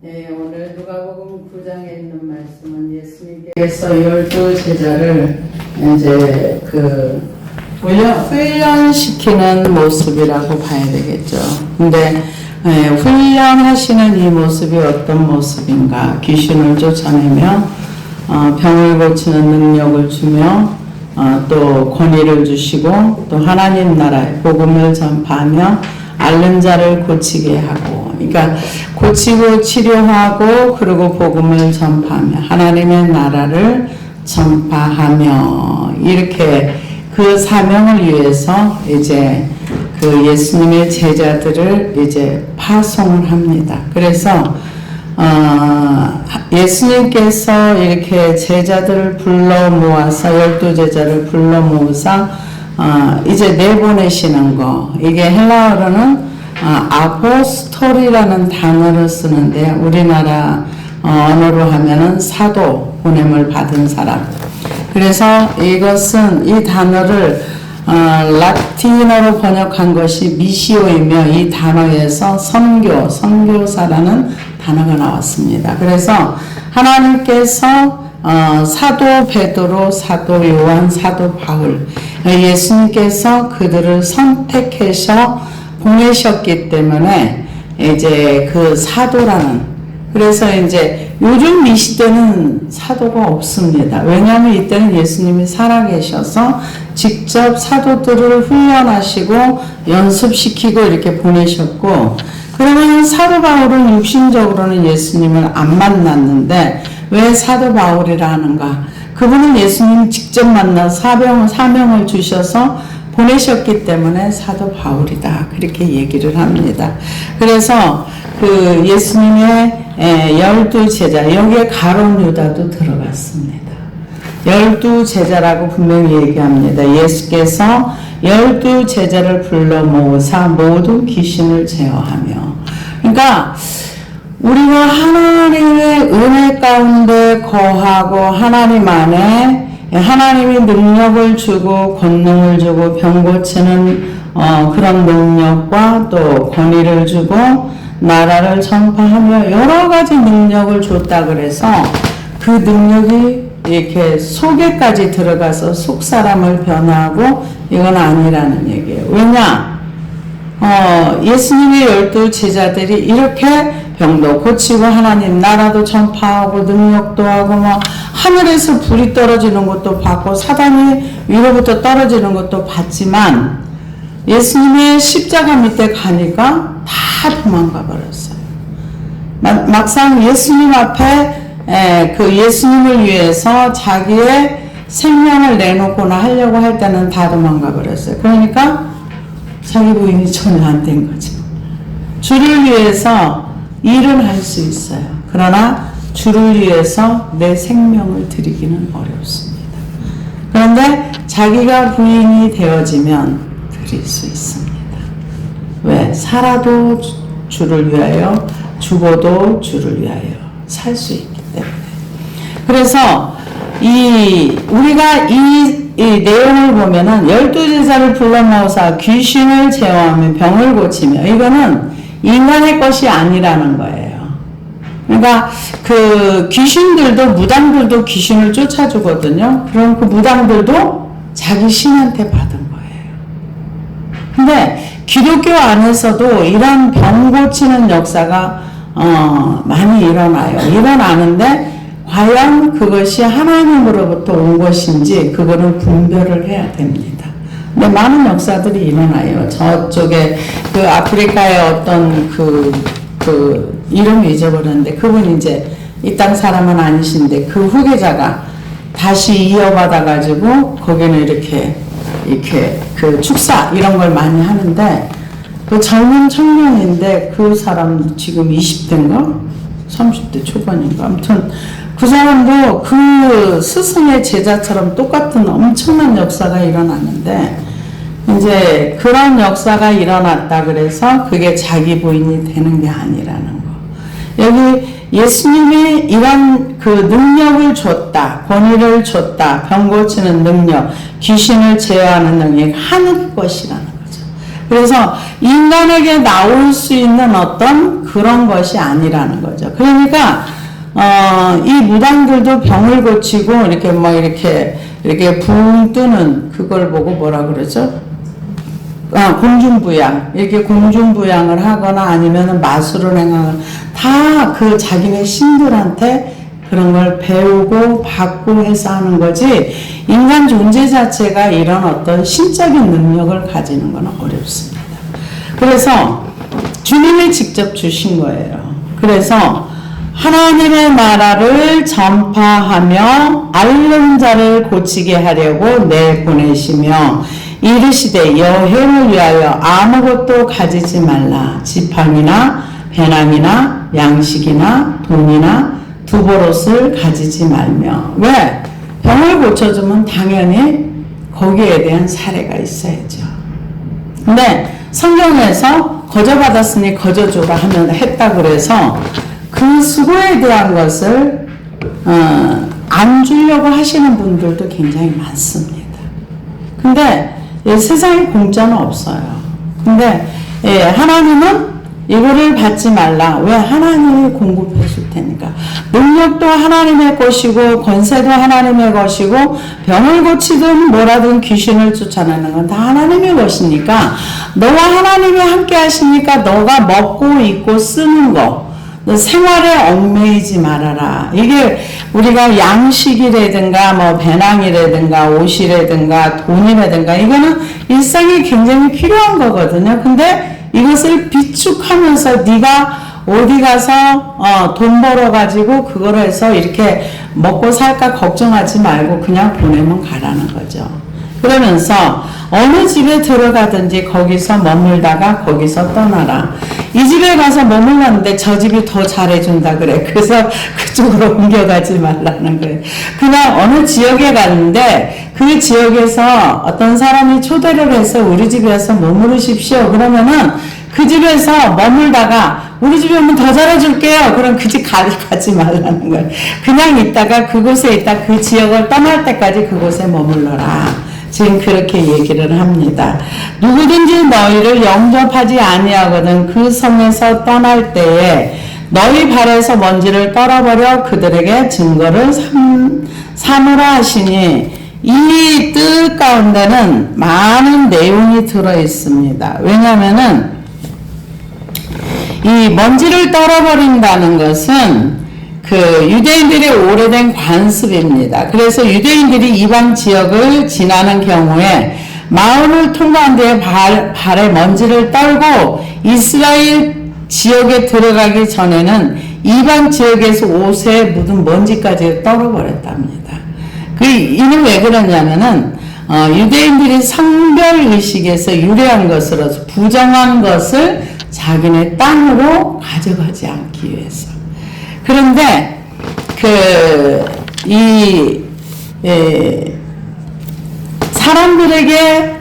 네, 오늘 누가복음 9장에 있는 말씀은 예수님께서 12제자를 이제 훈련시키는 모습이라고 봐야 되겠죠. 근데 훈련하시는 이 모습이 어떤 모습인가? 귀신을 쫓아내며 병을 고치는 능력을 주며 또 권위를 주시고 또 하나님 나라의 복음을 전파하며 앓는 자를 고치게 하고, 그러니까 고치고 치료하고 그리고 복음을 전파하며 하나님의 나라를 전파하며, 이렇게 그 사명을 위해서 이제 그 예수님의 제자들을 이제 파송을 합니다. 그래서 예수님께서 이렇게 제자들을 불러 모아서 12제자를 불러 모아서 이제 내보내시는 거, 이게 헬라어로는 아포스톨이라는 단어를 쓰는데 우리나라 언어로 하면은 사도, 보냄을 받은 사람. 그래서 이것은 이 단어를 라틴어로 번역한 것이 미시오이며 이 단어에서 선교사라는 단어가 나왔습니다. 그래서 하나님께서 사도 베드로, 사도 요한, 사도 바울, 예수님께서 그들을 선택해서 보내셨기 때문에 이제 그 사도라는, 그래서 이제 요즘 이 시대는 사도가 없습니다. 왜냐하면 이때는 예수님이 살아계셔서 직접 사도들을 훈련하시고 연습시키고 이렇게 보내셨고, 그러면 사도 바울은 육신적으로는 예수님을 안 만났는데 왜 사도 바울이라 하는가? 그분은 예수님 직접 만나 사명을 주셔서 보내셨기 때문에 사도 바울이다, 그렇게 얘기를 합니다. 그래서 그 예수님의 12제자, 여기에 가룟 유다도 들어갔습니다. 12제자라고 분명히 얘기합니다. 예수께서 12제자를 불러 모으사 모든 귀신을 제어하며, 그러니까 우리가 하나님의 은혜 가운데 거하고 하나님 안에 하나님이 능력을 주고 권능을 주고 병 고치는 그런 능력과 또 권위를 주고 나라를 전파하며 여러 가지 능력을 줬다 그래서 그 능력이 이렇게 속에까지 들어가서 속 사람을 변화하고 이건 아니라는 얘기예요. 왜냐? 예수님의 12제자들이 이렇게 병도 고치고 하나님 나라도 전파하고 능력도 하고 뭐 하늘에서 불이 떨어지는 것도 받고 사단이 위로부터 떨어지는 것도 받지만 예수님의 십자가 밑에 가니까 다 도망가 버렸어요. 막상 예수님 앞에 그 예수님을 위해서 자기의 생명을 내놓거나 하려고 할 때는 다 도망가 버렸어요. 그러니까 자기 부인이 전혀 안 된 거죠. 주를 위해서 일은 할 수 있어요. 그러나 주를 위해서 내 생명을 드리기는 어렵습니다. 그런데 자기가 부인이 되어지면 드릴 수 있습니다. 왜? 살아도 주를 위하여, 죽어도 주를 위하여 살 수 있기 때문에. 그래서 우리가 이 내용을 보면은 12제자를 불러 모아서 귀신을 제어하며 병을 고치며, 이거는 인간의 것이 아니라는 거예요. 그러니까 그 귀신들도, 무당들도 귀신을 쫓아주거든요. 그럼 그 무당들도 자기 신한테 받은 거예요. 근데 기독교 안에서도 이런 병 고치는 역사가 많이 일어나는데 과연 그것이 하나님으로부터 온 것인지 그거는 분별을 해야 됩니다. 근데 많은 역사들이 일어나요. 저쪽에 그 아프리카의 어떤 그 이름을 잊어버렸는데 그분 이제 이 땅 사람은 아니신데 그 후계자가 다시 이어받아 가지고 거기는 이렇게 그 축사 이런 걸 많이 하는데, 그 젊은 청년인데 그 사람 지금 20대인가 30대 초반인가, 아무튼 그 사람도 그 스승의 제자처럼 똑같은 엄청난 역사가 일어났는데, 이제 그런 역사가 일어났다 그래서 그게 자기 부인이 되는 게 아니라는 거. 여기 예수님이 이런 그 능력을 줬다, 권위를 줬다, 병 고치는 능력, 귀신을 제어하는 능력이 하늘 것이라는 거죠. 그래서 인간에게 나올 수 있는 어떤 그런 것이 아니라는 거죠. 그러니까 이 무당들도 병을 고치고 이렇게 뭐 이렇게 붕 뜨는 그걸 보고 뭐라 그러죠? 공중부양, 이렇게 공중부양을 하거나 아니면 마술을 행하거나 다 그 자기네 신들한테 그런 걸 배우고 받고 해서 하는 거지, 인간 존재 자체가 이런 어떤 신적인 능력을 가지는 건 어렵습니다. 그래서 주님이 직접 주신 거예요. 그래서 하나님의 나라를 전파하며 앓는 자를 고치게 하려고 내보내시며 이르시되 여행을 위하여 아무것도 가지지 말라. 지팡이나 배낭이나 양식이나 돈이나 두보롯을 가지지 말며. 왜? 병을 고쳐주면 당연히 거기에 대한 사례가 있어야죠. 근데 성경에서 거저받았으니 거저주라 하면 했다 그래서 그 수고에 대한 것을 안 주려고 하시는 분들도 굉장히 많습니다. 근데 세상에 공짜는 없어요. 근데 하나님은 이거를 받지 말라. 왜? 하나님이 공급해 줄 테니까. 능력도 하나님의 것이고 권세도 하나님의 것이고 병을 고치든 뭐라든 귀신을 쫓아내는 건 다 하나님의 것이니까 너와 하나님이 함께 하시니까 너가 먹고 입고 쓰는 거, 너 생활에 얽매이지 말아라. 이게 우리가 양식이라든가 뭐 배낭이라든가 옷이라든가 돈이라든가 이거는 일상에 굉장히 필요한 거거든요. 근데 이것을 비축하면서 네가 어디 가서 돈 벌어가지고 그걸 해서 이렇게 먹고 살까 걱정하지 말고 그냥 보내면 가라는 거죠. 그러면서 어느 집에 들어가든지 거기서 머물다가 거기서 떠나라. 이 집에 가서 머물렀는데 저 집이 더 잘해준다 그래. 그래서 그쪽으로 옮겨가지 말라는 거예요. 그냥 어느 지역에 갔는데 그 지역에서 어떤 사람이 초대를 해서 우리 집에 와서 머무르십시오. 그러면은 그 집에서 머물다가 우리 집에 오면 더 잘해줄게요. 그럼 그 집 가지 말라는 거예요. 그냥 있다가 그곳에 있다 그 지역을 떠날 때까지 그곳에 머물러라. 지금 그렇게 얘기를 합니다. 누구든지 너희를 영접하지 아니하거든 그 성에서 떠날 때에 너희 발에서 먼지를 떨어버려 그들에게 증거를 삼으라 하시니 이 뜻 가운데는 많은 내용이 들어 있습니다. 왜냐하면은 이 먼지를 떨어버린다는 것은 그 유대인들의 오래된 관습입니다. 그래서 유대인들이 이방 지역을 지나는 경우에 마을을 통과한 뒤에 발에 먼지를 떨고 이스라엘 지역에 들어가기 전에는 이방 지역에서 옷에 묻은 먼지까지 떨어버렸답니다. 이는 왜 그러냐면은 유대인들이 성별의식에서 유래한 것으로서 부정한 것을 자기네 땅으로 가져가지 않기 위해서. 그런데 사람들에게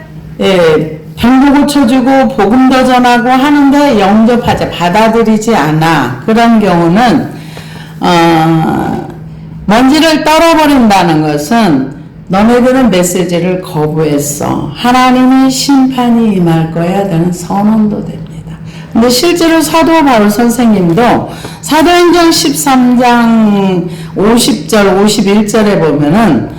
병도 고쳐주고 복음도 전하고 하는데 영접하지 받아들이지 않아. 그런 경우는 먼지를 떨어버린다는 것은 너네들은 메시지를 거부했어. 하나님이 심판이 임할 거야 라는 선언도 됩니다. 근데 실제로 사도 바울 선생님도 사도행전 13장 50절 51절에 보면은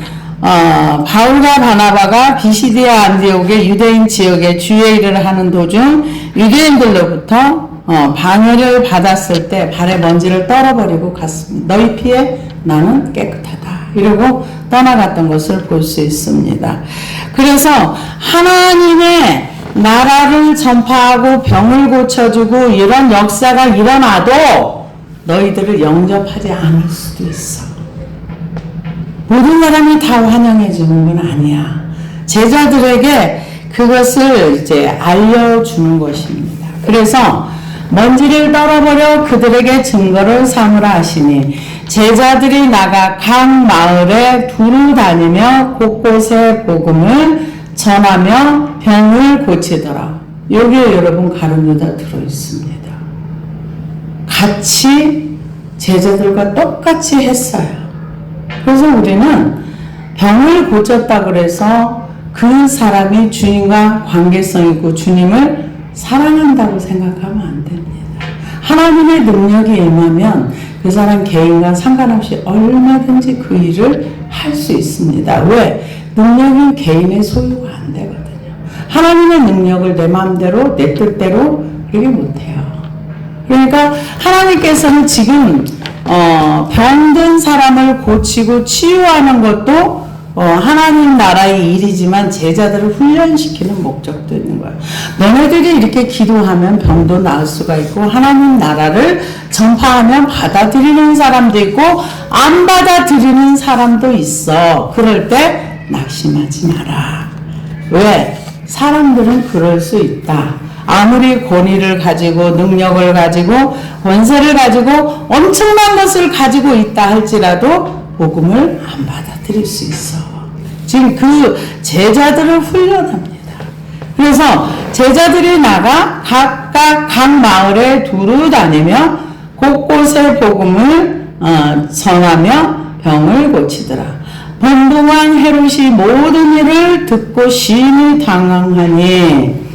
바울과 바나바가 비시디아 안디옥의 유대인 지역에 주의 일을 하는 도중 유대인들로부터 방해를 받았을 때 발에 먼지를 떨어버리고 갔습니다. 너희 피에 나는 깨끗하다. 이러고 떠나갔던 것을 볼 수 있습니다. 그래서 하나님의 나라를 전파하고 병을 고쳐주고 이런 역사가 일어나도 너희들을 영접하지 않을 수도 있어. 모든 사람이 다 환영해 주는 건 아니야. 제자들에게 그것을 이제 알려주는 것입니다. 그래서 먼지를 떨어버려 그들에게 증거를 삼으라 하시니 제자들이 나가 각 마을에 두루 다니며 곳곳에 복음을 전하며 병을 고치더라. 여기에 여러분 가룟유다 들어있습니다. 같이 제자들과 똑같이 했어요. 그래서 우리는 병을 고쳤다 그래서 그 사람이 주님과 관계성 있고 주님을 사랑한다고 생각하면 안 됩니다. 하나님의 능력이 임하면 그 사람 개인과 상관없이 얼마든지 그 일을 할 수 있습니다. 왜? 능력이 개인의 소유가 안 되거든요. 하나님의 능력을 내 마음대로 내 뜻대로 그렇게 못해요. 그러니까 하나님께서는 지금 병든 사람을 고치고 치유하는 것도 하나님 나라의 일이지만 제자들을 훈련시키는 목적도 있는 거예요. 너네들이 이렇게 기도하면 병도 나을 수가 있고 하나님 나라를 전파하면 받아들이는 사람도 있고 안 받아들이는 사람도 있어. 그럴 때 낙심하지 마라. 왜? 사람들은 그럴 수 있다. 아무리 권위를 가지고 능력을 가지고 권세를 가지고 엄청난 것을 가지고 있다 할지라도 복음을 안 받아들일 수 있어. 지금 그 제자들을 훈련합니다. 그래서 제자들이 나가 각각 각 마을에 두루 다니며 곳곳에 복음을 전하며 병을 고치더라. 번동한 헤롯이 모든 일을 듣고 심히 당황하니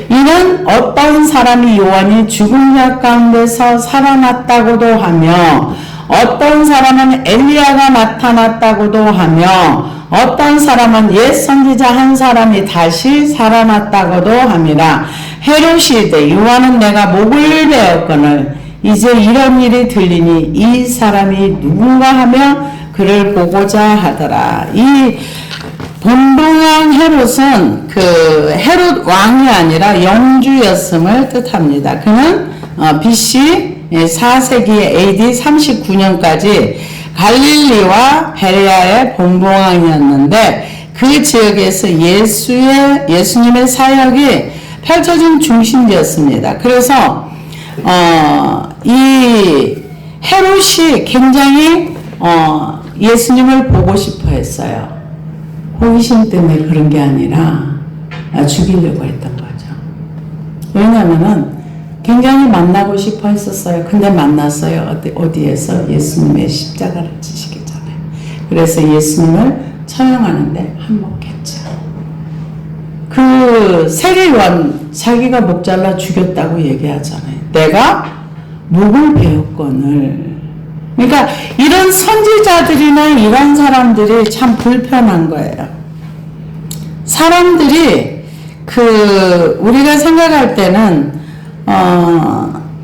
이는 어떤 사람이 요한이 죽은 자 가운데서 살아났다고도 하며 어떤 사람은 엘리야가 나타났다고도 하며 어떤 사람은 옛 선지자 한 사람이 다시 살아났다고도 함이라. 헤롯이 이르되 요한은 내가 목을 베었거늘 이제 이런 일이 들리니 이 사람이 누군가 하며 그를 보고자 하더라. 이 본동왕 헤롯은 그 헤롯 왕이 아니라 영주였음을 뜻합니다. 그는 BC 4세기 AD 39년까지 갈릴리와 베레아의 본동왕이었는데 그 지역에서 예수님의 사역이 펼쳐진 중심지였습니다. 그래서 이 헤롯이 굉장히 예수님을 보고 싶어 했어요. 호기심 때문에 그런 게 아니라 죽이려고 했던 거죠. 왜냐하면은 굉장히 만나고 싶어 했었어요. 근데 만났어요. 어디에서? 예수님의 십자가를 지시기 전에. 그래서 예수님을 처형하는데 한몫했죠. 그 세례요한 자기가 목 잘라 죽였다고 얘기하잖아요. 내가 목을 베었거늘. 그러니까 이런 선지자들이나 이런 사람들이 참 불편한 거예요. 사람들이 우리가 생각할 때는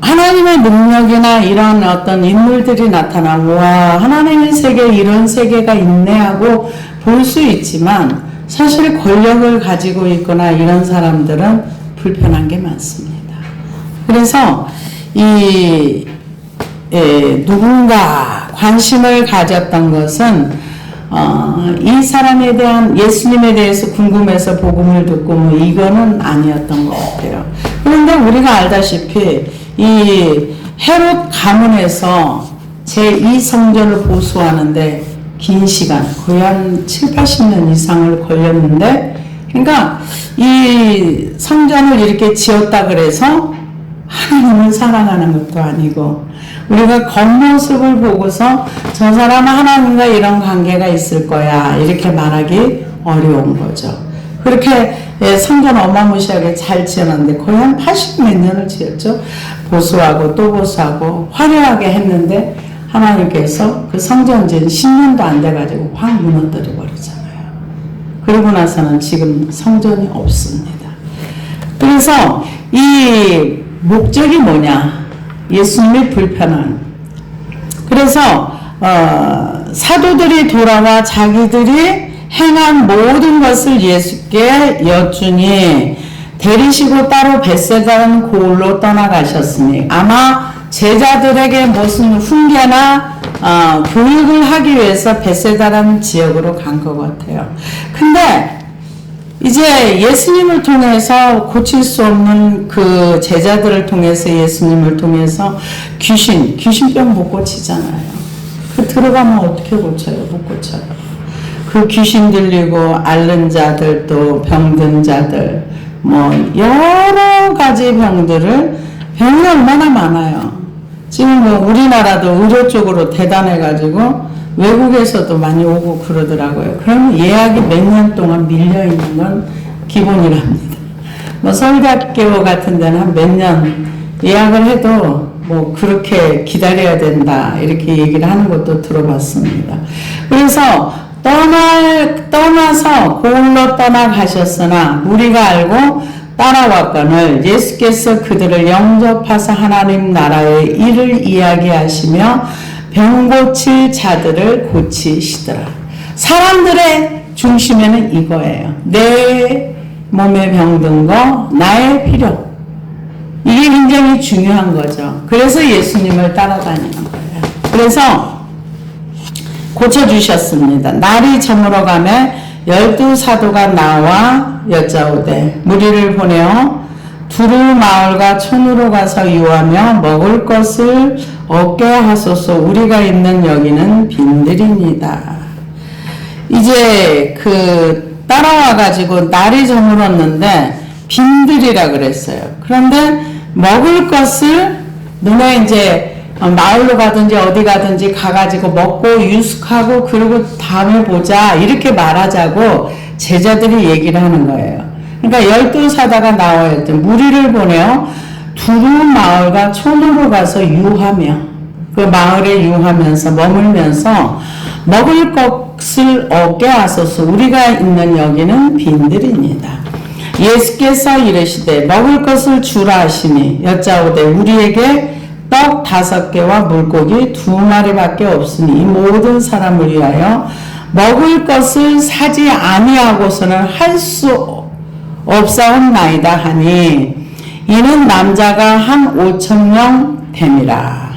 하나님의 능력이나 이런 어떤 인물들이 나타나고 와 하나님의 세계에 이런 세계가 있네 하고 볼 수 있지만 사실 권력을 가지고 있거나 이런 사람들은 불편한 게 많습니다. 그래서 누군가 관심을 가졌던 것은 이 사람에 대한 예수님에 대해서 궁금해서 복음을 듣고 뭐 이거는 아니었던 것 같아요. 그런데 우리가 알다시피 이 헤롯 가문에서 제2성전을 보수하는데 긴 시간 거의 한 7, 80년 이상을 걸렸는데 그러니까 이 성전을 이렇게 지었다 그래서 하나님을 사랑하는 것도 아니고 우리가 겉모습을 보고서 저 사람은 하나님과 이런 관계가 있을 거야 이렇게 말하기 어려운 거죠. 그렇게 성전 어마무시하게 잘 지었는데 거의 한 80 몇 년을 지었죠. 보수하고 또 보수하고 화려하게 했는데 하나님께서 그 성전 지은 10년도 안 돼가지고 확 무너뜨려 버리잖아요. 그러고 나서는 지금 성전이 없습니다. 그래서 이 목적이 뭐냐? 예수님이 불편한. 그래서 사도들이 돌아와 자기들이 행한 모든 것을 예수께 여쭈니 데리시고 따로 벳세다는 고을로 떠나가셨으니 아마 제자들에게 무슨 훈계나 교육을 하기 위해서 벳세다라는 지역으로 간 것 같아요. 근데 이제 예수님을 통해서 고칠 수 없는 그 제자들을 통해서 예수님을 통해서 귀신병 못 고치잖아요. 그 들어가면 어떻게 고쳐요? 못 고쳐요. 그 귀신 들리고 앓는 자들 또 병든 자들 뭐 여러 가지 병이 얼마나 많아요. 지금 뭐 우리나라도 의료 쪽으로 대단해가지고 외국에서도 많이 오고 그러더라고요. 그러면 예약이 몇 년 동안 밀려있는 건 기본이랍니다. 뭐 서울대학교 같은 데는 한 몇 년 예약을 해도 뭐 그렇게 기다려야 된다 이렇게 얘기를 하는 것도 들어봤습니다. 그래서 떠나서 고을로 떠나가셨으나 우리가 알고 따라왔거늘 예수께서 그들을 영접하사 하나님 나라의 일을 이야기하시며 병 고칠 자들을 고치시더라. 사람들의 중심에는 이거예요. 내 몸에 병든 거, 나의 필요. 이게 굉장히 중요한 거죠. 그래서 예수님을 따라다니는 거예요. 그래서 고쳐주셨습니다. 날이 저물어 가매 12사도가 나와 여짜오되 무리를 보내어 두루 마을과 촌으로 가서 유하며 먹을 것을 얻게 하소서. 우리가 있는 여기는 빈들입니다. 이제 따라와 가지고 날이 저물었는데 빈들이라 그랬어요. 그런데 먹을 것을 너네 이제 마을로 가든지 어디 가든지 가가지고 먹고 유숙하고 그리고 다음에 보자 이렇게 말하자고 제자들이 얘기를 하는 거예요. 그러니까 12사다가 나와야 돼. 무리를 보내어 두루 마을과 촌으로 가서 유하며 그 마을에 유하면서 머물면서 먹을 것을 얻게 하소서. 우리가 있는 여기는 빈들입니다. 예수께서 이르시되 먹을 것을 주라 하시니 여짜오되 우리에게 떡 5개와 물고기 2마리밖에 없으니 이 모든 사람을 위하여 먹을 것을 사지 아니하고서는 할 수 없사옵나이다 하니 이는 남자가 한 5,000명 됨이라.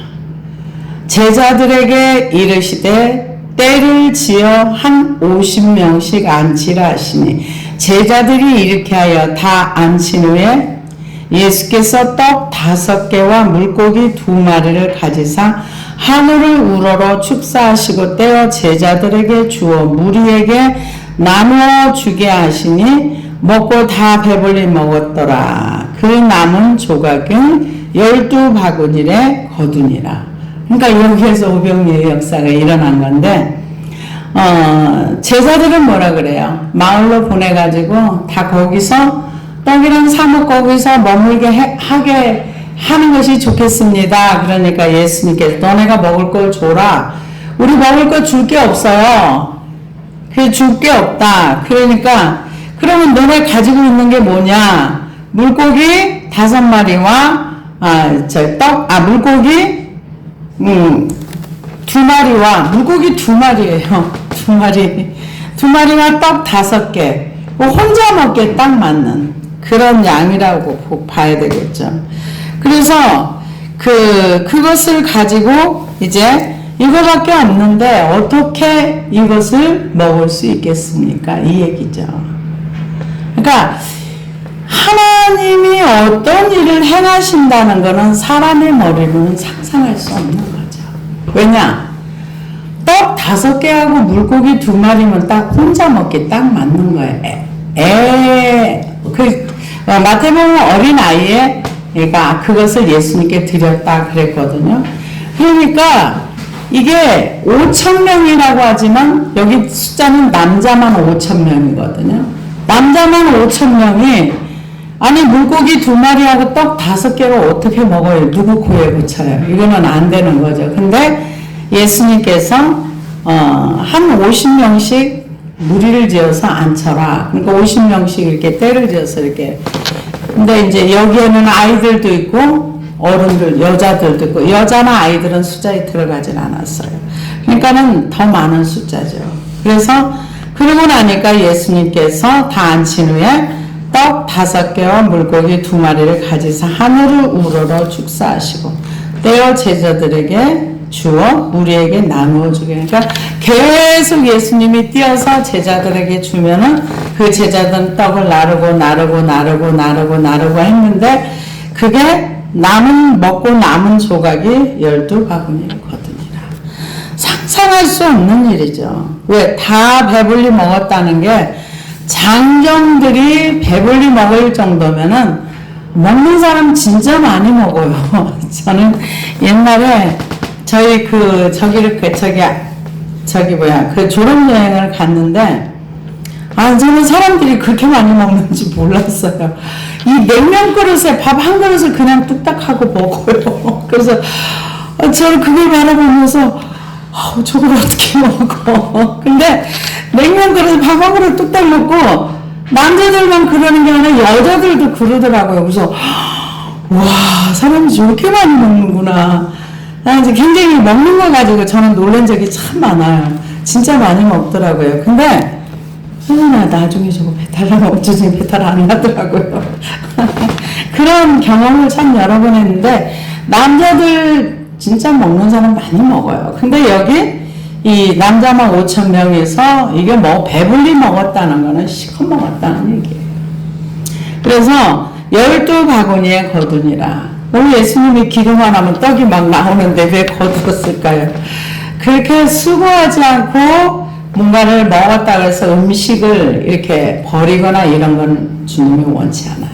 제자들에게 이르시되 때를 지어 한 50명씩 앉히라 하시니 제자들이 이렇게 하여 다 앉힌 후에 예수께서 떡 5개와 물고기 2마리를 가지사 하늘을 우러러 축사하시고 떼어 제자들에게 주어 무리에게 나누어 주게 하시니 먹고 다 배불리 먹었더라. 그 남은 조각은 12바구니에 거두니라. 그러니까 여기에서 오병이의 역사가 일어난 건데 제자들은 뭐라 그래요? 마을로 보내가지고 다 거기서 떡이랑 사먹 거기서 머물게 하게 하는 것이 좋겠습니다. 그러니까 예수님께서 너네가 먹을 걸 줘라. 우리 먹을 거 줄 게 없어요. 그 줄 게 없다. 그러니까 그러면 너네 가지고 있는 게 뭐냐? 물고기 5마리와 물고기 2마리와 물고기 2마리예요. 2마리와 떡 5개. 혼자 먹기에 딱 맞는 그런 양이라고 봐야 되겠죠. 그래서 그것을 가지고 이제 이거밖에 없는데 어떻게 이것을 먹을 수 있겠습니까? 이 얘기죠. 그러니까 하나님이 어떤 일을 행하신다는 것은 사람의 머리로는 상상할 수 없는 거죠. 왜냐? 떡 5개하고 물고기 2마리면 딱 혼자 먹기 딱 맞는 거예요. 마태복음 어린아이에 그러니까 그것을 예수님께 드렸다 그랬거든요. 그러니까 이게 5,000명이라고 하지만 여기 숫자는 남자만 5,000명이거든요. 남자만 5,000명이 아니 물고기 2마리하고 떡 5개를 어떻게 먹어요? 누구 코에 붙여요? 이거는 안 되는 거죠. 근데 예수님께서 한 50명씩 무리를 지어서 앉혀라. 그러니까 50명씩 이렇게 때를 지어서 이렇게. 근데 이제 여기에는 아이들도 있고 어른들, 여자들도 있고 여자나 아이들은 숫자에 들어가진 않았어요. 그러니까는 더 많은 숫자죠. 그래서 그러고 나니까 예수님께서 다 앉힌 후에 떡 5개와 물고기 2마리를 가지사 하늘을 우러러 축사하시고 떼어 제자들에게 주어 우리에게 나누어 주게. 그러니까 계속 예수님이 띄어서 제자들에게 주면은 그 제자들은 떡을 나르고 했는데 그게 먹고 남은 조각이 12바구니를 거두니라. 상상할 수 없는 일이죠. 왜? 다 배불리 먹었다는 게 장정들이 배불리 먹을 정도면은 먹는 사람 진짜 많이 먹어요. 저는 옛날에 저희 졸업여행을 갔는데, 저는 사람들이 그렇게 많이 먹는지 몰랐어요. 이 냉면 그릇에 밥 한 그릇을 그냥 뚝딱 하고 먹어요. 그래서 저는 그걸 바라보면서 저걸 어떻게 먹어. 근데 냉면 그릇에 밥 한 그릇 뚝딱 먹고 남자들만 그러는 게 아니라 여자들도 그러더라고요. 그래서 와, 사람이 저렇게 많이 먹는구나. 나 이제 굉장히 먹는 거 가지고 저는 놀란 적이 참 많아요. 진짜 많이 먹더라고요. 근데 나중에 저거 배탈 나면 어쩌지 배탈 안 나더라고요. 그런 경험을 참 여러 번 했는데 남자들 진짜 먹는 사람 많이 먹어요. 근데 여기 이 남자만 5,000명에서 이게 뭐 배불리 먹었다는 거는 실컷 먹었다는 얘기예요. 그래서 12바구니에 거두니라. 우리 예수님이 기도만 하면 떡이 막 나오는데 왜 거두었을까요? 그렇게 수고하지 않고 뭔가를 먹었다고 해서 음식을 이렇게 버리거나 이런 건 주님이 원치 않아요.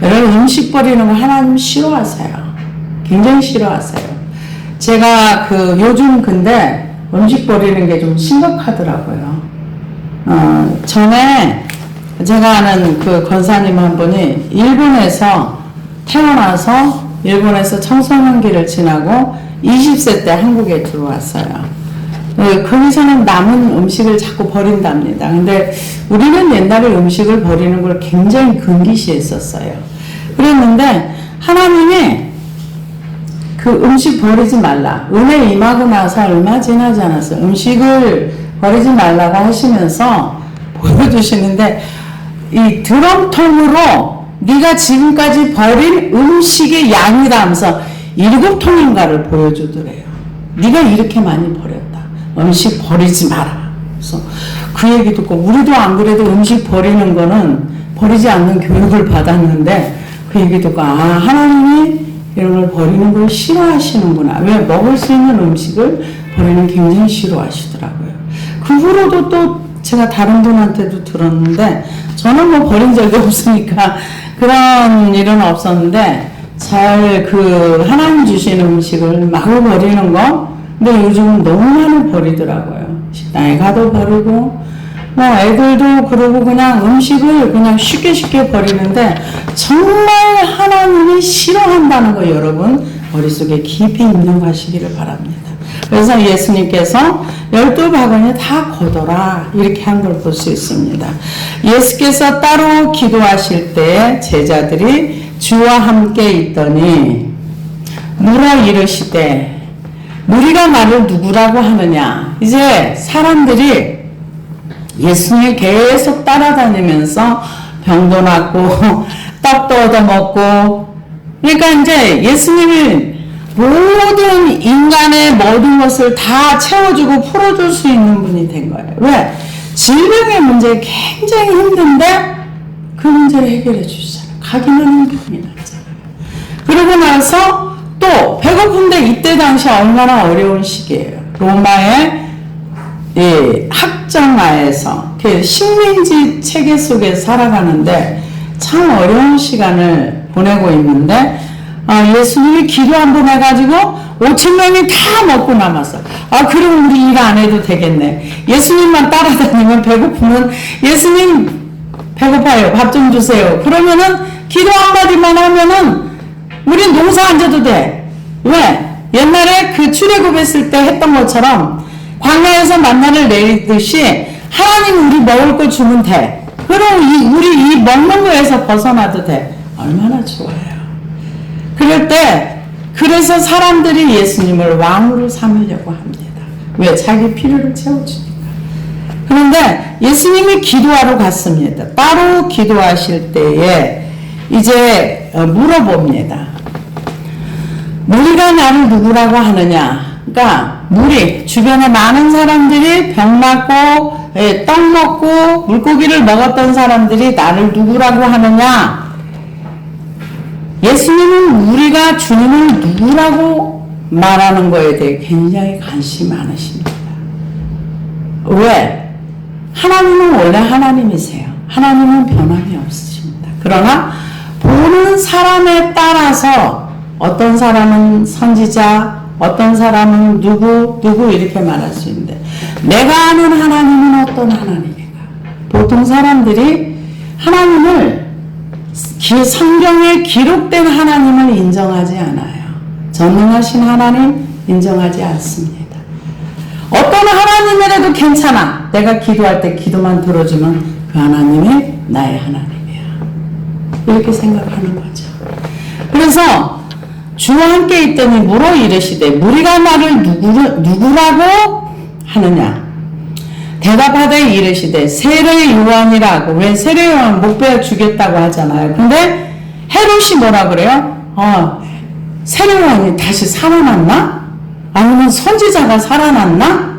여러분 음식 버리는 거 하나님 싫어하세요. 굉장히 싫어하세요. 제가 요즘 근데 음식 버리는 게 좀 심각하더라고요. 전에 제가 아는 권사님 한 분이 일본에서 태어나서 일본에서 청소년기를 지나고 20세 때 한국에 들어왔어요. 거기서는 남은 음식을 자꾸 버린답니다. 근데 우리는 옛날에 음식을 버리는 걸 굉장히 금기시했었어요. 그랬는데 하나님이 음식 버리지 말라. 은혜 임하고 나서 얼마 지나지 않았어요. 음식을 버리지 말라고 하시면서 보여주시는데 이 드럼통으로 네가 지금까지 버린 음식의 양이다 하면서 7통인가를 보여주더래요. 네가 이렇게 많이 버렸다. 음식 버리지 마라. 그래서 그 얘기 듣고 우리도 안 그래도 음식 버리는 거는 버리지 않는 교육을 받았는데 그 얘기 듣고 하나님이 이런 걸 버리는 걸 싫어하시는구나. 왜? 먹을 수 있는 음식을 버리는 굉장히 싫어하시더라고요. 그 후로도 또 제가 다른 분한테도 들었는데 저는 뭐 버린 적이 없으니까 그런 일은 없었는데 잘 하나님 주신 음식을 마구 버리는 거 근데 요즘은 너무 많이 버리더라고요. 식당에 가도 버리고 뭐 애들도 그러고 그냥 음식을 그냥 쉽게 버리는데 정말 하나님이 싫어한다는 거 여러분 머릿속에 깊이 입력하시기를 바랍니다. 그래서 예수님께서 12바구니 다 거둬라 이렇게 한 걸 볼 수 있습니다. 예수께서 따로 기도하실 때 제자들이 주와 함께 있더니 물어 이르시되 너희가 나를 누구라고 하느냐. 이제 사람들이 예수님을 계속 따라다니면서 병도 낫고 떡도 얻어먹고 그러니까 이제 예수님을 모든 인간의 모든 것을 다 채워주고 풀어줄 수 있는 분이 된 거예요. 왜? 질병의 문제 굉장히 힘든데 그 문제를 해결해 주시잖아요. 가기는 병이 났잖아요. 그러고 나서 또 배고픈데 이때 당시 얼마나 어려운 시기예요. 로마의 학정하에서 식민지 체계 속에 살아가는데 참 어려운 시간을 보내고 있는데 예수님이 기도 한 번 해가지고 5,000명이 다 먹고 남았어. 그럼 우리 일 안 해도 되겠네. 예수님만 따라다니면 배고프면 예수님 배고파요. 밥 좀 주세요. 그러면은 기도 한마디만 하면은 우린 농사 안 져도 돼. 왜? 옛날에 출애굽했을 때 했던 것처럼 광야에서 만나를 내리듯이 하나님 우리 먹을 거 주면 돼. 그럼 우리 이 먹는 거에서 벗어나도 돼. 얼마나 좋아요. 그럴 때 그래서 사람들이 예수님을 왕으로 삼으려고 합니다. 왜? 자기 필요를 채워주니까. 그런데 예수님이 기도하러 갔습니다. 따로 기도하실 때에 이제 물어봅니다. 너희가 나를 누구라고 하느냐. 그러니까 주변에 많은 사람들이 병 낫고 떡 먹고 물고기를 먹었던 사람들이 나를 누구라고 하느냐. 예수님은 우리가 주님을 누구라고 말하는 거에 대해 굉장히 관심이 많으십니다. 왜? 하나님은 원래 하나님이세요. 하나님은 변함이 없으십니다. 그러나 보는 사람에 따라서 어떤 사람은 선지자, 어떤 사람은 누구 이렇게 말할 수 있는데 내가 아는 하나님은 어떤 하나님인가? 보통 사람들이 하나님을 성경에 기록된 하나님을 인정하지 않아요. 전능하신 하나님 인정하지 않습니다. 어떤 하나님이라도 괜찮아. 내가 기도할 때 기도만 들어주면 그 하나님이 나의 하나님이야. 이렇게 생각하는 거죠. 그래서 주와 함께 있더니 물어 이르시되 무리가 나를 누구라고 하느냐. 대답하되 이르시되 세례 요한이라고. 왜 세례 요한 못 베어 주겠다고 하잖아요. 근데 헤롯이 뭐라 그래요? 세례 요한이 다시 살아났나? 아니면 선지자가 살아났나?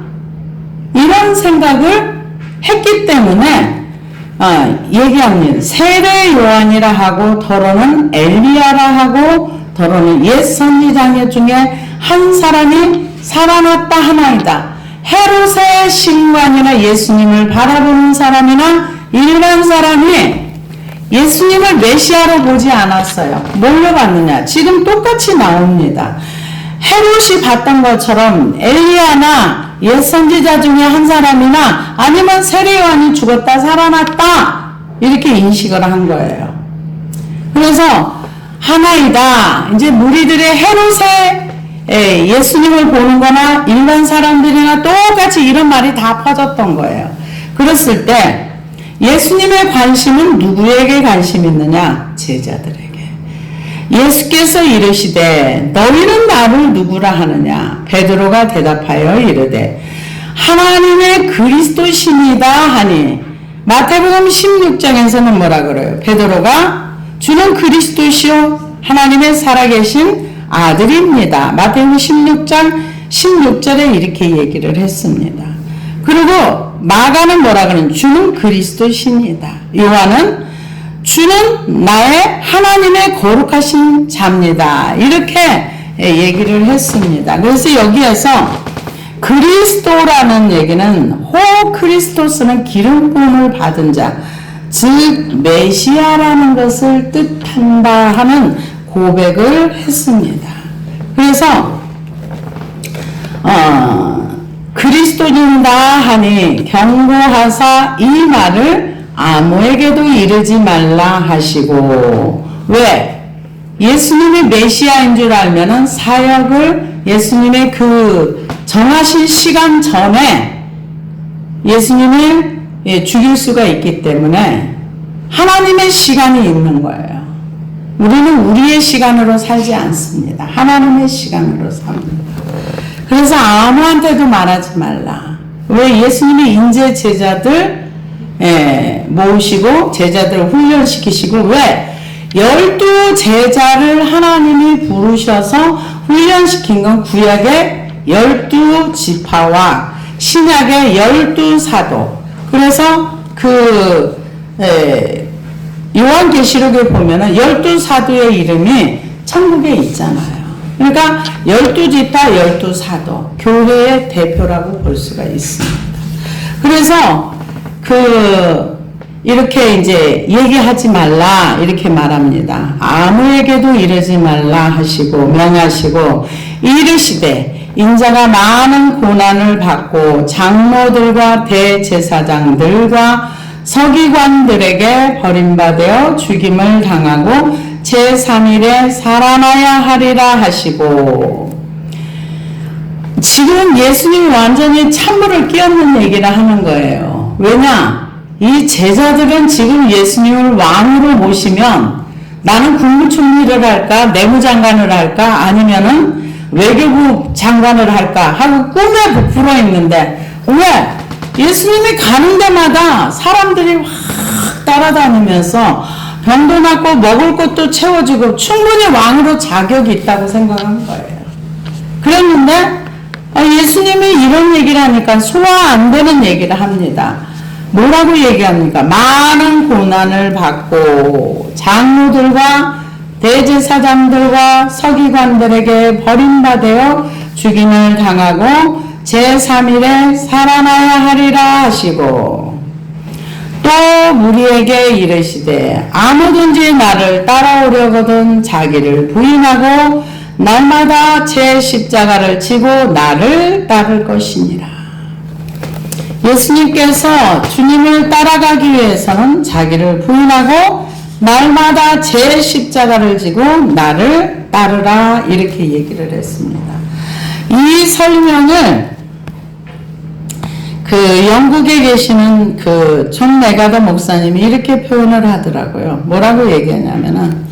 이런 생각을 했기 때문에 얘기합니다. 세례 요한이라 하고 더러는 엘리야라 하고 더러는 옛 선지자 중에 한 사람이 살아났다 하나이다. 헤롯의 신관이나 예수님을 바라보는 사람이나 일반 사람이 예수님을 메시아로 보지 않았어요. 뭘로 봤느냐? 지금 똑같이 나옵니다. 헤롯이 봤던 것처럼 엘리야나 옛 선지자 중에 한 사람이나 아니면 세례 요한이 죽었다 살아났다 이렇게 인식을 한 거예요. 그래서 하나이다. 이제 무리들의 헤롯의 예수님을 보는 거나 일반 사람들이나 똑같이 이런 말이 다 퍼졌던 거예요. 그랬을 때 예수님의 관심은 누구에게 관심이 있느냐? 제자들에게. 예수께서 이르시되 너희는 나를 누구라 하느냐? 베드로가 대답하여 이르되 하나님의 그리스도시니이다 하니. 마태복음 16장에서는 뭐라 그래요? 베드로가 주는 그리스도시요 하나님의 살아계신 아들입니다. 마태복음 16장 16절에 이렇게 얘기를 했습니다. 그리고 마가는 뭐라 그러는? 주는 그리스도시니이다. 요한은 주는 나의 하나님의 거룩하신 자입니다. 이렇게 얘기를 했습니다. 그래서 여기에서 그리스도라는 얘기는 호 크리스토스는 기름 부음을 받은 자, 즉 메시아라는 것을 뜻한다 하는 고백을 했습니다. 그래서 그리스도인이다 하니 경고하사 이 말을 아무에게도 이르지 말라 하시고. 왜? 예수님이 메시아인 줄 알면은 사역을 예수님의 그 정하신 시간 전에 예수님을 죽일 수가 있기 때문에 하나님의 시간이 있는 거예요. 우리는 우리의 시간으로 살지 않습니다. 하나님의 시간으로 삽니다. 그래서 아무한테도 말하지 말라. 왜? 예수님이 인재 제자들 모으시고 제자들을 훈련시키시고. 왜? 12 제자를 하나님이 부르셔서 훈련시킨 건 구약의 12 지파와 신약의 12 사도. 그래서 요한계시록에 보면은 12 사도의 이름이 천국에 있잖아요. 그러니까 12지파 12사도 교회의 대표라고 볼 수가 있습니다. 그래서 이렇게 이제 얘기하지 말라 이렇게 말합니다. 아무에게도 이르지 말라 하시고 명하시고 이르시되 인자가 많은 고난을 받고 장로들과 대제사장들과 서기관들에게 버림받아 죽임을 당하고 제3일에 살아나야 하리라 하시고. 지금 예수님이 완전히 찬물을 끼얹는 얘기를 하는 거예요. 왜냐? 이 제자들은 지금 예수님을 왕으로 모시면 나는 국무총리를 할까 내무장관을 할까 아니면은 외교부 장관을 할까 하고 꿈에 부풀어 있는데 왜? 예수님이 가는 데마다 사람들이 확 따라다니면서 병도 낫고 먹을 것도 채워주고 충분히 왕으로 자격이 있다고 생각한 거예요. 그랬는데 예수님이 이런 얘기를 하니까 소화 안 되는 얘기를 합니다. 뭐라고 얘기합니까? 많은 고난을 받고 장로들과 대제사장들과 서기관들에게 버림받아 죽임을 당하고 제3일에 살아나야 하리라 하시고. 또 무리에게 이르시되 아무든지 나를 따라오려거든 자기를 부인하고 날마다 제 십자가를 지고 나를 따를 것이니라. 예수님께서 주님을 따라가기 위해서는 자기를 부인하고 날마다 제 십자가를 지고 나를 따르라 이렇게 얘기를 했습니다. 이 설명을 영국에 계시는 존 메가더 목사님이 이렇게 표현을 하더라고요. 뭐라고 얘기하냐면은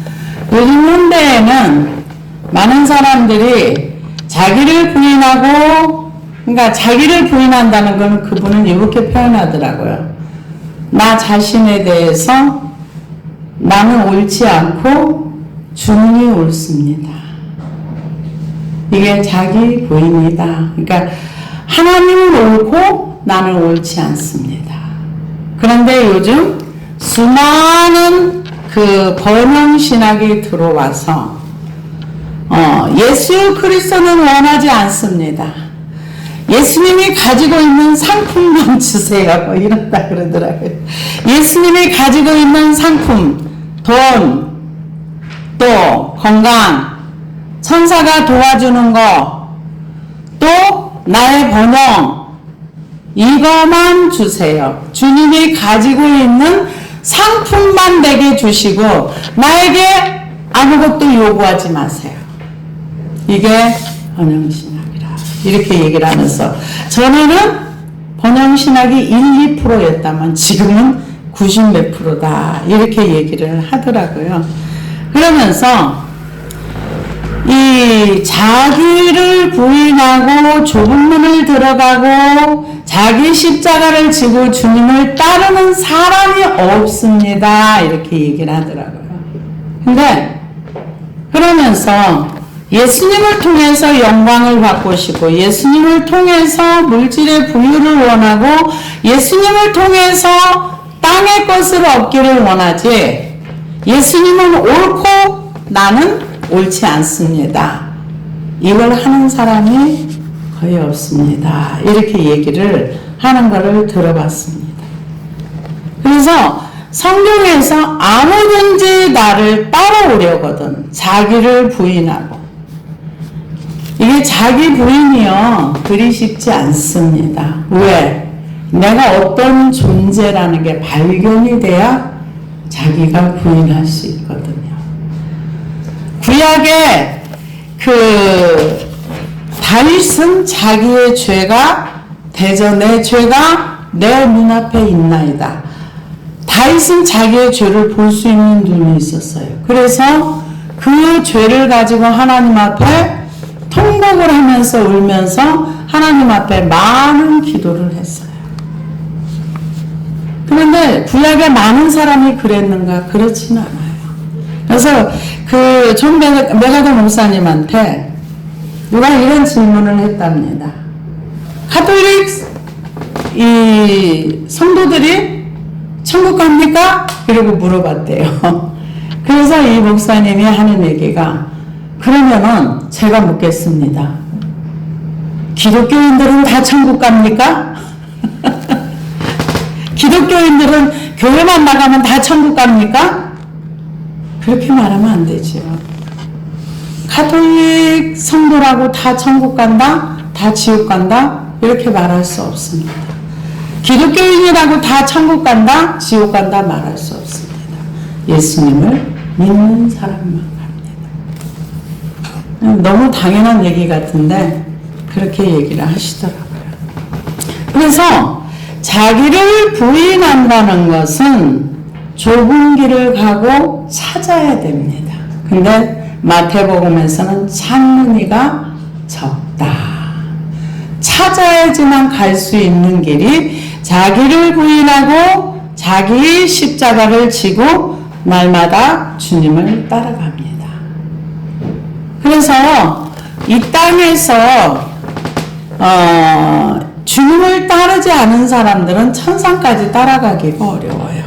요즘 현대에는 많은 사람들이 자기를 부인하고, 그러니까 자기를 부인한다는 것은 그분은 이렇게 표현하더라고요. 나 자신에 대해서 나는 옳지 않고 주님이 옳습니다. 이게 자기 부인이다. 그러니까 하나님은 옳고 나는 옳지 않습니다. 그런데 요즘 수많은 번영신학이 들어와서 예수 그리스도는 원하지 않습니다. 예수님이 가지고 있는 상품만 주세요. 뭐 이런다 그러더라고요. 예수님이 가지고 있는 상품, 돈, 또 건강, 천사가 도와주는 거, 또 나의 번영, 이거만 주세요. 주님이 가지고 있는 상품만 내게 주시고 나에게 아무것도 요구하지 마세요. 이게 번영신학이라 이렇게 얘기를 하면서, 전에는 번영신학이 1, 2%였다면 지금은 90 몇 %다 이렇게 얘기를 하더라고요. 그러면서 이 자기를 부인하고 좁은 문을 들어가고 자기 십자가를 지고 주님을 따르는 사람이 없습니다 이렇게 얘기를 하더라고요. 근데 그러면서 예수님을 통해서 영광을 받고 싶고, 예수님을 통해서 물질의 부유를 원하고, 예수님을 통해서 땅의 것을 얻기를 원하지, 예수님은 옳고 나는 옳지 않습니다, 이걸 하는 사람이 거의 없습니다 이렇게 얘기를 하는 것을 들어봤습니다. 그래서 성경에서 아무든지 나를 따라오려거든 자기를 부인하고, 이게 자기 부인이요 그리 쉽지 않습니다. 왜? 내가 어떤 존재라는 게 발견이 돼야 자기가 부인할 수 있거든요. 구약에 다윗은 자기의 죄가 내 죄가 내 눈앞에 있나이다. 다윗은 자기의 죄를 볼 수 있는 눈이 있었어요. 그래서 그 죄를 가지고 하나님 앞에 통곡을 하면서 울면서 하나님 앞에 많은 기도를 했어요. 그런데 구약에 많은 사람이 그랬는가? 그렇지는 않아요. 그래서 존 메가더 목사님한테 누가 이런 질문을 했답니다. 가톨릭 성도들이 천국 갑니까? 이러고 물어봤대요. 그래서 이 목사님이 하는 얘기가, 그러면은 제가 묻겠습니다. 기독교인들은 다 천국 갑니까? 기독교인들은 교회만 나가면 다 천국 갑니까? 그렇게 말하면 안 되죠. 가톨릭 성도라고 다 천국 간다? 다 지옥 간다? 이렇게 말할 수 없습니다. 기독교인이라고 다 천국 간다? 지옥 간다? 말할 수 없습니다. 예수님을 믿는 사람만 갑니다. 너무 당연한 얘기 같은데 그렇게 얘기를 하시더라고요. 그래서 자기를 부인한다는 것은 좁은 길을 가고 찾아야 됩니다. 근데 마태복음에서는 찾는 이가 적다. 찾아야지만 갈 수 있는 길이 자기를 부인하고 자기 십자가를 지고 날마다 주님을 따라갑니다. 그래서 이 땅에서 주님을 따르지 않은 사람들은 천상까지 따라가기가 어려워요.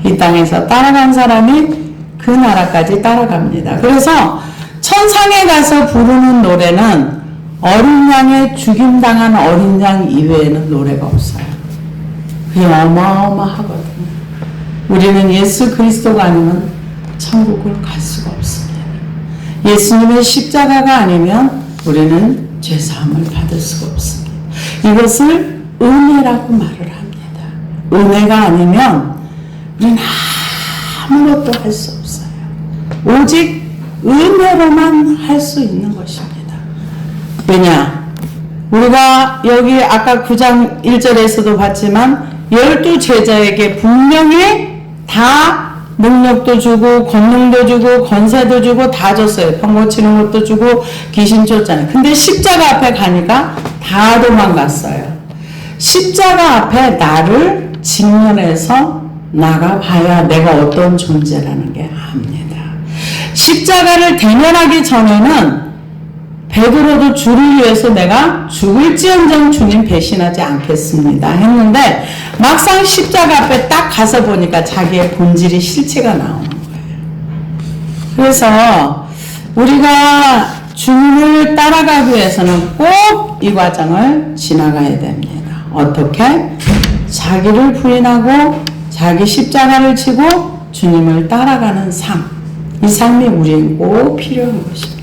이 땅에서 따라간 사람이 그 나라까지 따라갑니다. 그래서 천상에 가서 부르는 노래는 어린 양의 죽임당한 어린 양 이외에는 노래가 없어요. 그게 어마어마하거든요. 우리는 예수 그리스도가 아니면 천국을 갈 수가 없습니다. 예수님의 십자가가 아니면 우리는 죄사함을 받을 수가 없습니다. 이것을 은혜라고 말을 합니다. 은혜가 아니면 우리는 아무것도 할 수 없어요. 오직 은혜로만 할 수 있는 것입니다. 왜냐? 우리가 여기 아까 9장 1절에서도 봤지만 12제자에게 분명히 다 능력도 주고 권능도 주고 권세도 주고 다 줬어요. 병 고치는 것도 주고 귀신 쫓잖아요. 근데 십자가 앞에 가니까 다 도망갔어요. 십자가 앞에 나를 직면해서 나가봐야 내가 어떤 존재라는 게 압니다. 십자가를 대면하기 전에는 베드로도 주를 위해서 내가 죽을지언정 주님 배신하지 않겠습니다 했는데 막상 십자가 앞에 딱 가서 보니까 자기의 본질이 실체가 나오는 거예요. 그래서 우리가 주님을 따라가기 위해서는 꼭 이 과정을 지나가야 됩니다. 어떻게? 자기를 부인하고 자기 십자가를 지고 주님을 따라가는 삶. 이 삶이 우리에게 꼭 필요한 것입니다.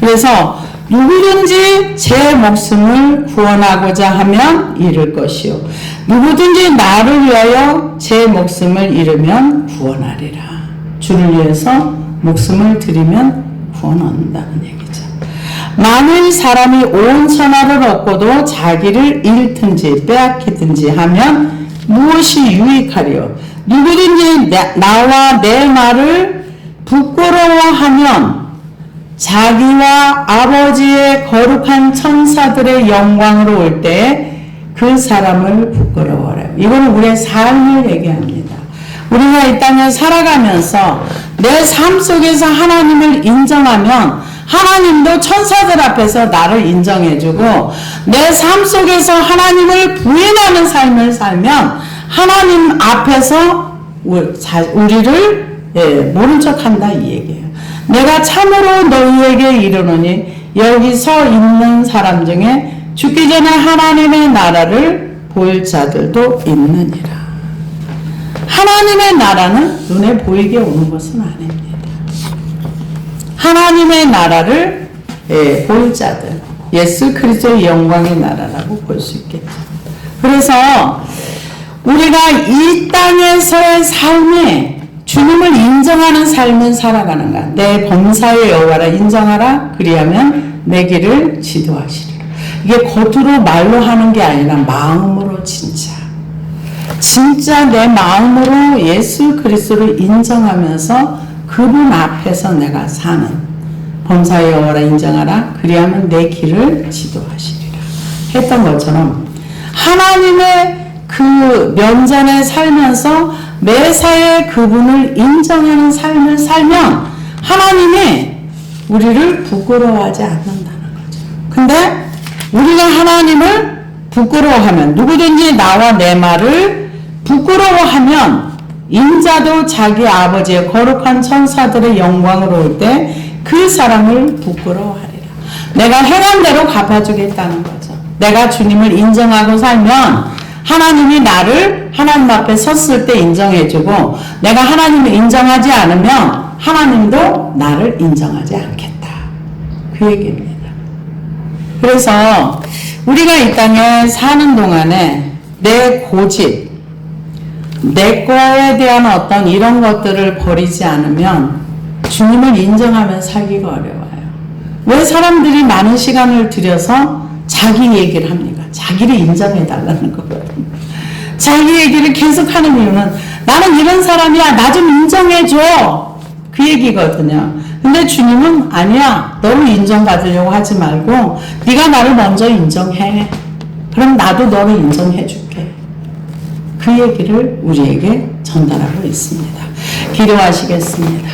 그래서 누구든지 제 목숨을 구원하고자 하면 잃을 것이요 누구든지 나를 위하여 제 목숨을 잃으면 구원하리라. 주를 위해서 목숨을 드리면 구원 얻는다는 얘기죠. 만일 사람이 온 천하를 얻고도 자기를 잃든지 빼앗기든지 하면 무엇이 유익하리요? 누구든지 나와 내 말을 부끄러워하면 자기와 아버지의 거룩한 천사들의 영광으로 올 때 그 사람을 부끄러워해요. 이거는 우리의 삶을 얘기합니다. 우리가 이 땅에 살아가면서 내 삶 속에서 하나님을 인정하면 하나님도 천사들 앞에서 나를 인정해주고 내 삶 속에서 하나님을 부인하는 삶을 살면 하나님 앞에서 우리를 모른 척한다 이 얘기예요. 내가 참으로 너희에게 이르노니 여기 서 있는 사람 중에 죽기 전에 하나님의 나라를 볼 자들도 있느니라. 하나님의 나라는 눈에 보이게 오는 것은 아닙니다. 하나님의 나라를 볼 자들, 예수 그리스도의 영광의 나라라고 볼 수 있겠죠. 그래서 우리가 이 땅에서의 삶에 주님을 인정하는 삶을 살아가는가. 내 범사의 여호와라 인정하라. 그리하면 내 길을 지도하시리라. 이게 겉으로 말로 하는 게 아니라 마음으로 진짜 내 마음으로 예수 그리스도를 인정하면서 그분 앞에서 내가 사는 범사의 여호와라 인정하라. 그리하면 내 길을 지도하시리라. 했던 것처럼 하나님의 그 면전에 살면서 매사에 그분을 인정하는 삶을 살면 하나님이 우리를 부끄러워하지 않는다는 거죠. 근데 우리가 하나님을 부끄러워하면 누구든지 나와 내 말을 부끄러워하면 인자도 자기 아버지의 거룩한 천사들의 영광으로 올 때 그 사람을 부끄러워하리라. 내가 행한 대로 갚아주겠다는 거죠. 내가 주님을 인정하고 살면 하나님이 나를 하나님 앞에 섰을 때 인정해주고 내가 하나님을 인정하지 않으면 하나님도 나를 인정하지 않겠다. 그 얘기입니다. 그래서 우리가 이 땅에 사는 동안에 내 고집, 내 거에 대한 어떤 이런 것들을 버리지 않으면 주님을 인정하며 살기가 어려워요. 왜 사람들이 많은 시간을 들여서 자기 얘기를 합니까? 자기를 인정해달라는 거거든요. 자기 얘기를 계속하는 이유는 나는 이런 사람이야. 나 좀 인정해줘. 그 얘기거든요. 근데 주님은 아니야. 너를 인정받으려고 하지 말고 네가 나를 먼저 인정해. 그럼 나도 너를 인정해줄게. 그 얘기를 우리에게 전달하고 있습니다. 기도하시겠습니다.